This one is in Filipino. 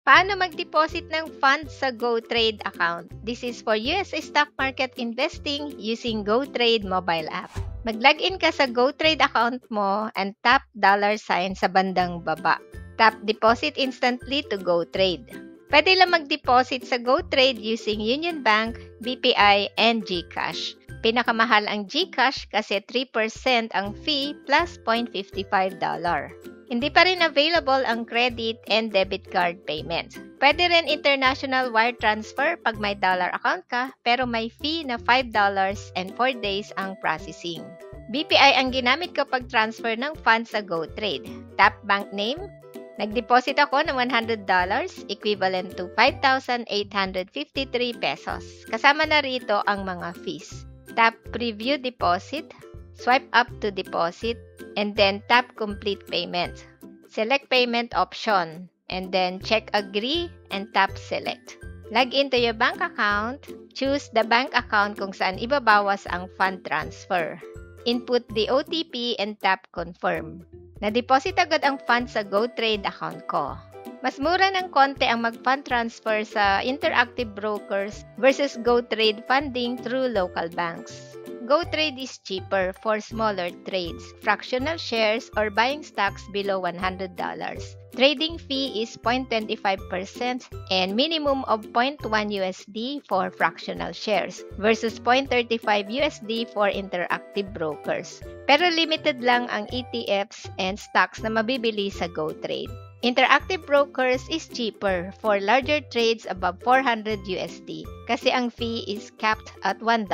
Paano mag-deposit ng funds sa GoTrade account? This is for US stock market investing using GoTrade mobile app. Mag-login ka sa GoTrade account mo and tap $sign sa bandang baba. Tap Deposit Instantly to GoTrade. Pwede lang mag-deposit sa GoTrade using Union Bank, BPI, and GCash. Pinakamahal ang GCash kasi 3% ang fee plus $0.55. Hindi pa rin available ang credit and debit card payment. Pwede rin international wire transfer pag may dollar account ka, pero may fee na $5 and 4 days ang processing. BPI ang ginamit ko pag transfer ng funds sa GoTrade. Tap bank name. Nag-deposit ako ng $100, equivalent to 5,853 pesos. Kasama na rito ang mga fees. Tap preview deposit. Swipe up to deposit, and then tap complete payment. Select payment option, and then check agree and tap select. Log into your bank account. Choose the bank account kung saan ibabawas ang fund transfer. Input the OTP and tap confirm. Na-deposit agad ang funds sa GoTrade account ko. Mas mura ng konti ang mag-fund transfer sa interactive brokers versus GoTrade funding through local banks. GoTrade is cheaper for smaller trades, fractional shares, or buying stocks below $100. Trading fee is 0.25% and minimum of 0.1 USD for fractional shares versus 0.35 USD for interactive brokers. Pero limited lang ang ETFs and stocks na mabibili sa GoTrade. Interactive brokers is cheaper for larger trades above 400 USD kasi ang fee is capped at $1.